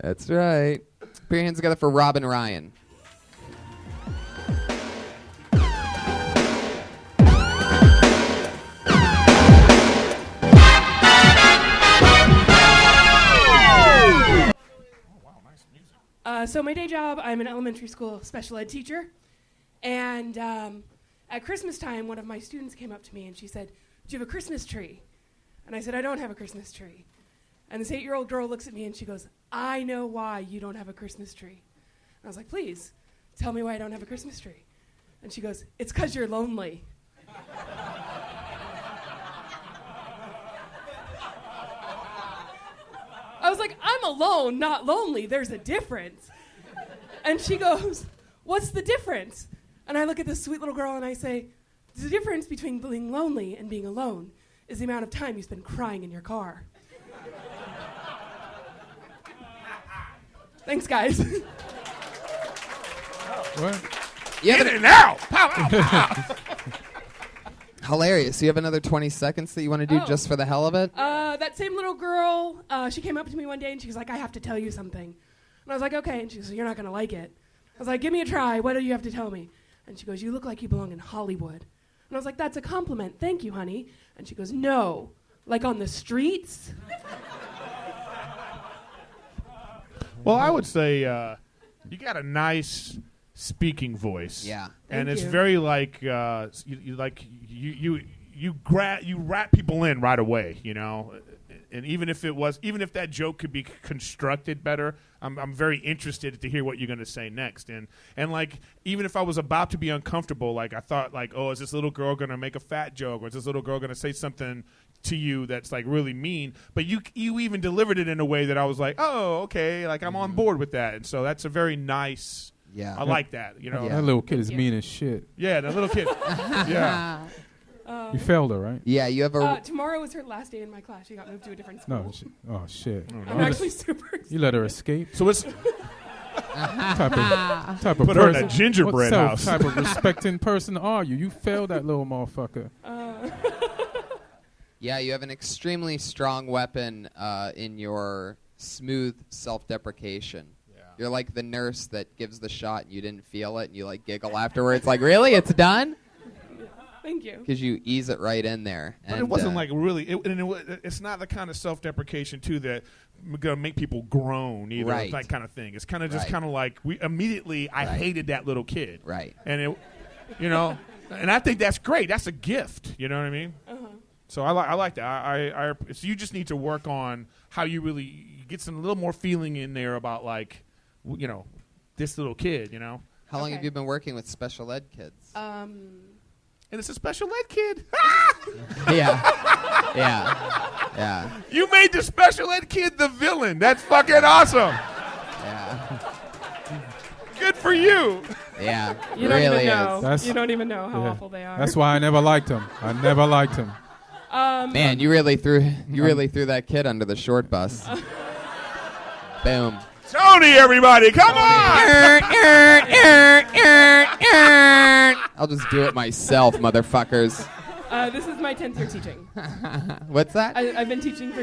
That's right. Put your hands together for Rob and Ryan. So my day job, I'm an elementary school special ed teacher. And at Christmas time, one of my students came up to me and she said, "Do you have a Christmas tree?" And I said, "I don't have a Christmas tree." And this 8-year-old girl looks at me and she goes, "I know why you don't have a Christmas tree." And I was like, "Please, tell me why I don't have a Christmas tree." And she goes, "It's 'cause you're lonely." I was like, "I'm alone, not lonely. There's a difference." And she goes, "What's the difference?" And I look at this sweet little girl and I say, "The difference between being lonely and being alone is the amount of time you spend crying in your car." Thanks, guys. What? Get it now! Pow, pow, pow. Hilarious. You have another 20 seconds that you want to do just for the hell of it? That same little girl, she came up to me one day and she was like, "I have to tell you something." And I was like, "Okay." And she goes, "You're not going to like it." I was like, "Give me a try. What do you have to tell me?" And she goes, "You look like you belong in Hollywood." And I was like, "That's a compliment. Thank you, honey." And she goes, "No. Like on the streets?" Well, I would say you got a nice speaking voice. Yeah. And Thank it's you. very like you wrap people in right away, you know. And even if that joke could be constructed better, I'm very interested to hear what you're going to say next. And like, even if I was about to be uncomfortable, like I thought like, oh, is this little girl going to make a fat joke, or is this little girl going to say something to you that's like really mean? But you even delivered it in a way that I was like, oh, okay, like I'm on board with that. And so that's a very nice. Yeah. I like that. You know. Yeah. That little kid is mean as shit. Yeah, that little kid. Yeah. You failed her, right? Yeah, you have a... Tomorrow was her last day in my class. She got moved to a different school. No. Oh shit. I'm actually super excited. You let her escape. So it's type of put her in person. a gingerbread what house. type of respecting person are you? You failed that little motherfucker. Yeah, you have an extremely strong weapon in your smooth self-deprecation. Yeah. You're like the nurse that gives the shot and you didn't feel it and you like giggle afterwards like, "Really? It's done?" Thank you. Because you ease it right in there. But it wasn't like really. It's not the kind of self-deprecation too that gonna make people groan either. Right. That kind of thing. It's kind of just Right. kind of like I hated that little kid. Right. And it, you know, and I think that's great. That's a gift. You know what I mean? Uh-huh. So I like that. So you just need to work on how you really get some little more feeling in there about like, you know, this little kid. You know. How long have you been working with special ed kids? And it's a special ed kid. Yeah. You made the special ed kid the villain. That's fucking awesome. Yeah. Good for you. Yeah. You don't really even know. is. You don't even know how Yeah. awful they are. That's why I never liked him. Man, you really threw that kid under the short bus. Boom. Tony, everybody, come on! I'll just do it myself, motherfuckers. This is my 10th year teaching. What's that? I've been teaching for...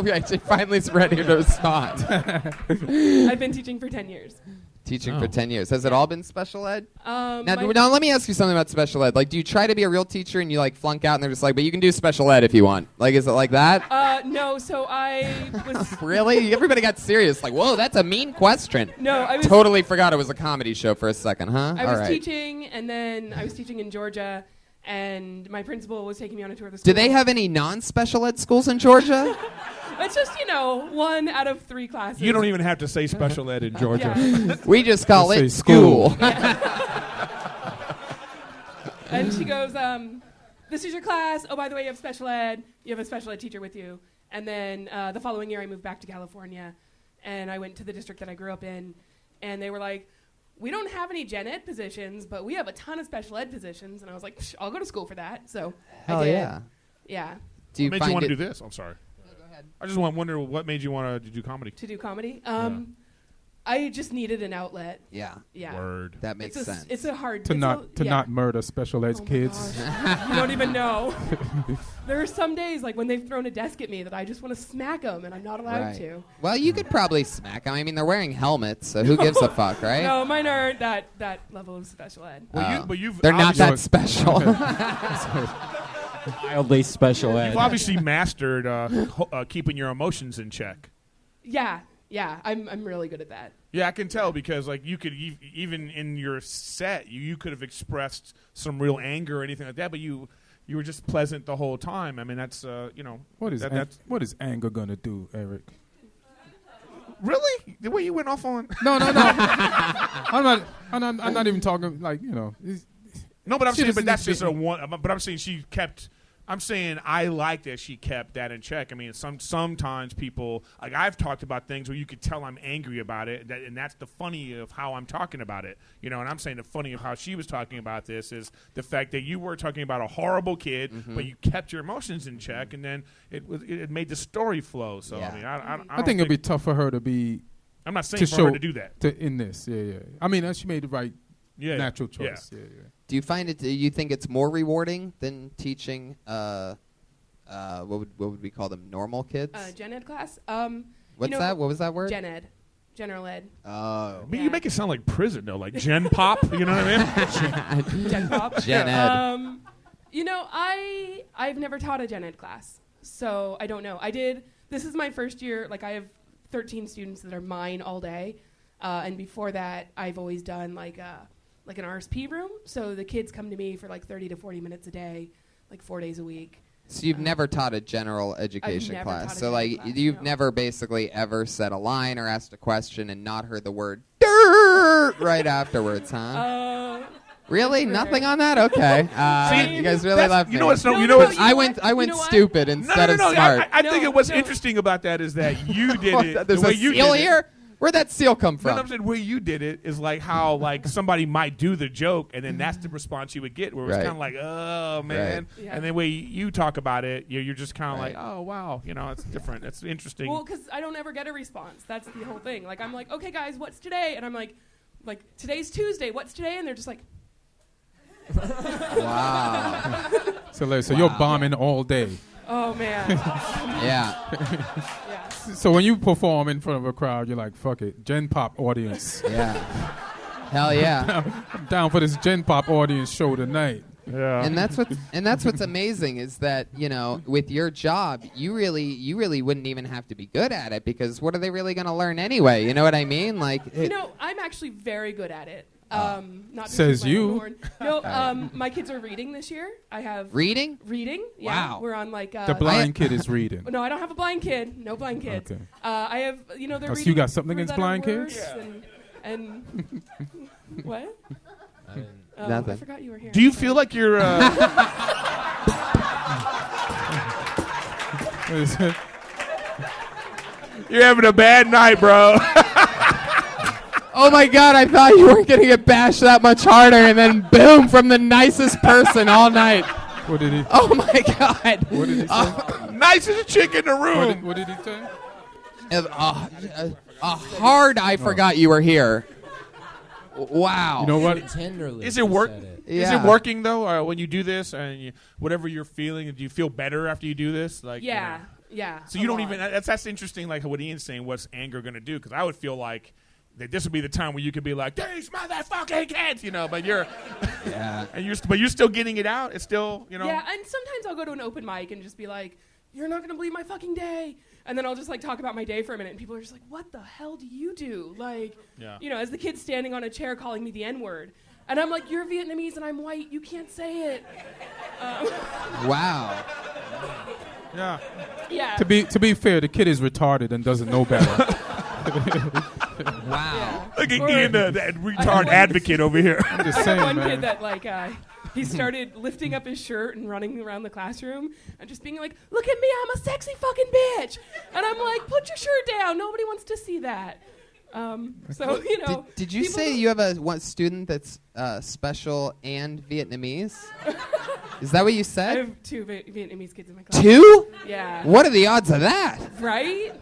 We actually finally ready to respond. I've been teaching for 10 years. Teaching for 10 years. Has it all been special ed? Now, Now, let me ask you something about special ed. Like, do you try to be a real teacher and you, like, flunk out and they're just like, but you can do special ed if you want? Like, is it like that? No, so I was... Really? Everybody got serious. Like, whoa, that's a mean question. No, I was... Totally forgot it was a comedy show for a second, huh? I All was right. teaching, and then I was teaching in Georgia, and my principal was taking me on a tour of the Do school. they have any non-special ed schools in Georgia? It's just, 1 out of 3 classes. You don't even have to say special ed in Georgia. Yeah. We just call Just it say school. And she goes, this is your class. Oh, by the way, you have special ed. You have a special ed teacher with you. And then the following year, I moved back to California, and I went to the district that I grew up in, and they were like, we don't have any gen ed positions, but we have a ton of special ed positions. And I was like, I'll go to school for that. So Hell I did. yeah. Yeah. Do you What made you find want to it? do this? I'm sorry. I just wonder what made you want to do comedy. To do comedy. I just needed an outlet. Yeah. Yeah. Word. That makes sense. It's a hard To not murder special ed kids. You don't even know. There are some days, like when they've thrown a desk at me, that I just want to smack them, and I'm not allowed to. Well, you could probably smack them. I mean, they're wearing helmets, so who gives a fuck, right? No, mine aren't that level of special ed. They're not that special. Mildly special ed. You've obviously mastered keeping your emotions in check. Yeah, I'm really good at that. Yeah, I can tell because like you could even in your set, you could have expressed some real anger or anything like that, but you were just pleasant the whole time. I mean, that's what is anger gonna do, Eric? Really? The way you went off on? No. I'm not even talking like No, but I'm saying, but that's just a one. But I'm saying she kept. I'm saying I like that she kept that in check. I mean, sometimes people, like I've talked about things where you could tell I'm angry about it, and that's the funny of how I'm talking about it. And I'm saying the funny of how she was talking about this is the fact that you were talking about a horrible kid, but you kept your emotions in check, and then it made the story flow. So I mean, I think it'd be tough for her to be. I'm not saying for her to do that in this. Yeah. I mean, she made the right natural choice. Yeah. Do you find it? Do you think it's more rewarding than teaching? What would we call them? Normal kids? Gen ed class. What's that? What was that word? Gen ed, general ed. Oh, but you make it sound like prison though, like Gen Pop. You know what I mean? Gen Pop. Gen ed. I've never taught a gen ed class, so I don't know. This is my first year. Like I have 13 students that are mine all day, and before that, I've always done like an RSP room. So the kids come to me for like 30 to 40 minutes a day, like 4 days a week. So you've never taught a general education class. So like you've never basically ever said a line or asked a question and not heard the word dirt right afterwards, huh? Really? Nothing on that? Okay. You guys really love me. You know what's I went stupid instead of smart. I think what's interesting about that is that you did it the way you did it. Where'd that seal come from? No, I'm saying where you did it is like how like somebody might do the joke and then that's the response you would get where it's kind of like, oh man, and then when you talk about it, you're just kind of like, oh wow, it's different. It's interesting. Well, because I don't ever get a response. That's the whole thing. Like I'm like, okay guys, what's today? And I'm like today's Tuesday. What's today? And they're just like. Wow. So you're bombing all day. Oh man. Yeah. So when you perform in front of a crowd, you're like, fuck it, Gen Pop audience. Yeah. Hell yeah. I'm down for this Gen Pop audience show tonight. Yeah. And that's what's amazing is that, with your job, you really wouldn't even have to be good at it because what are they really going to learn anyway? You know what I mean? Like I'm actually very good at it. Not says you. No, my kids are reading this year. I have reading. Yeah, wow. we're on like the blind kid is reading. No, I don't have a blind kid. No blind kids. Okay. I have they're reading. So you got something against blind kids? Yeah. And what? Nothing. I forgot you were here. Do you feel like you're? You're having a bad night, bro. Oh my God, I thought you weren't going to get bashed that much harder, and then boom, from the nicest person all night. What did he? Oh my God. What did he say? Nicest chick in the room. What did he say? A hard I forgot you were here. Wow. You know what? Tenderly. Is it work? Yeah. Is it working though? When you do this and whatever you're feeling, do you feel better after you do this? Like yeah. So you don't even. That's interesting. Like what Ian's saying. What's anger going to do? Because I would feel like that this would be the time where you could be like, "These motherfucking kids," but you're, but you're still getting it out. It's still, Yeah, and sometimes I'll go to an open mic and just be like, "You're not gonna believe my fucking day," and then I'll just like talk about my day for a minute, and people are just like, "What the hell do you do?" Like, as the kid's standing on a chair calling me the N-word, and I'm like, "You're Vietnamese and I'm white. You can't say it." Wow. Yeah. Yeah. To be fair, the kid is retarded and doesn't know better. Wow. Yeah. Look at Ian, that retard advocate over here. I'm just saying, one man. kid that he started lifting up his shirt and running around the classroom and just being like, "Look at me, I'm a sexy fucking bitch," and I'm like, "Put your shirt down. Nobody wants to see that." Did you say you have one student that's special and Vietnamese? Is that what you said? I have two Vietnamese kids in my class. 2? Yeah. What are the odds of that? Right?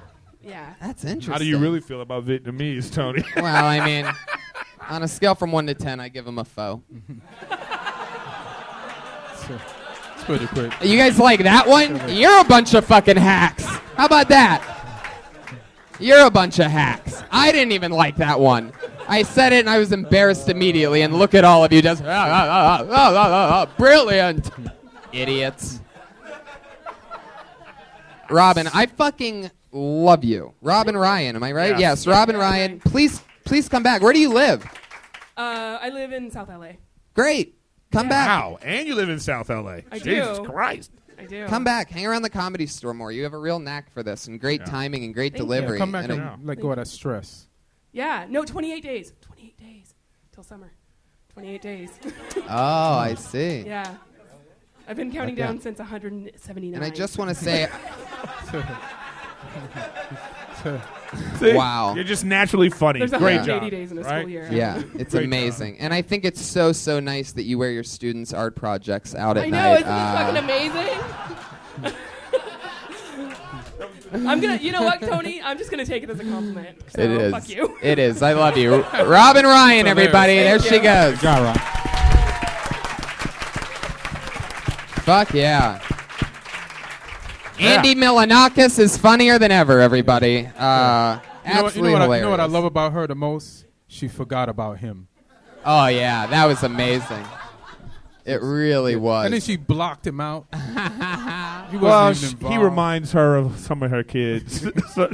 Yeah. That's interesting. How do you really feel about Vietnamese, Tony? Well, I mean, on a scale from 1 to 10, I give him a foe. It's pretty quick. You guys like that one? You're a bunch of fucking hacks. How about that? You're a bunch of hacks. I didn't even like that one. I said it and I was embarrassed immediately, and look at all of you just, brilliant. Idiots. Robin, I fucking love you. Robin Ryan, am I right? Yes, Robin Ryan. Please come back. Where do you live? I live in South LA. Great. Come back. Wow, and you live in South LA. I Jesus do. Christ. I do. Come back. Hang around the Comedy Store more. You have a real knack for this, and great timing and great Thank you. delivery. Come back and and let go of that stress. Yeah. No, 28 days. 28 days till summer. 28 days. Oh, I see. Yeah. I've been counting down since 179. And I just want to say, See? wow. You're just naturally funny. There's Great 180 job. days in a right? school year. Yeah, it's Great amazing. And I think it's so nice that you wear your students' art projects out at I know, night. isn't this fucking amazing? I'm gonna, you know what, Tony? I'm just gonna take it as a compliment. So It is. Fuck you. It is. I love you. Robin Ryan, everybody. There she goes. Good job, Rob. Fuck yeah. Andy Milanakis is funnier than ever, everybody. Absolutely hilarious. You know what I love about her the most? She forgot about him. Oh, yeah. That was amazing. It really was. And then she blocked him out. He Well, wasn't even he involved. reminds her of some of her kids. So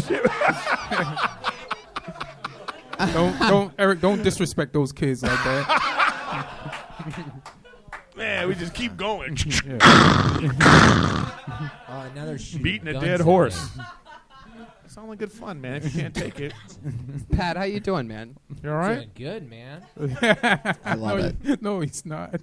Eric, don't disrespect those kids like that. man, we just keep going. Now they're shooting Beating a guns dead at horse. me. It's only good fun, man, if you can't take it. Pat, how you doing, man? You all right? Doing good, man. I love it. No, he's not.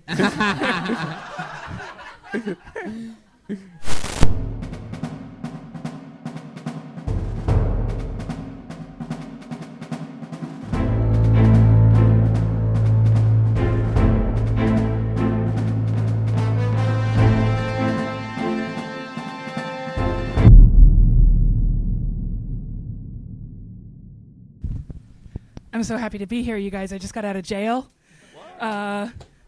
I'm so happy to be here, you guys. I just got out of jail.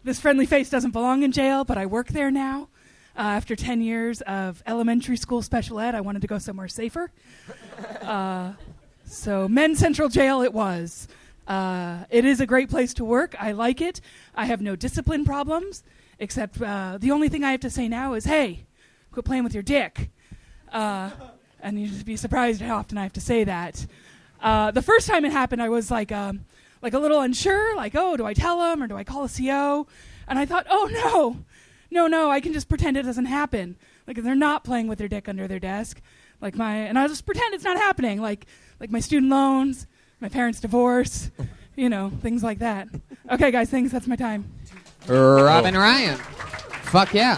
This friendly face doesn't belong in jail, but I work there now. After 10 years of elementary school special ed, I wanted to go somewhere safer. So Men's Central Jail it was. It is a great place to work. I like it. I have no discipline problems, except the only thing I have to say now is, hey, quit playing with your dick. And you'd be surprised how often I have to say that. The first time it happened, I was like a little unsure, like, oh, do I tell him or do I call a CO? And I thought, oh, no, I can just pretend it doesn't happen. Like, if they're not playing with their dick under their desk, and I'll just pretend it's not happening, like my student loans, my parents' divorce, things like that. Okay, guys, thanks. That's my time. Robin Ryan. Fuck yeah.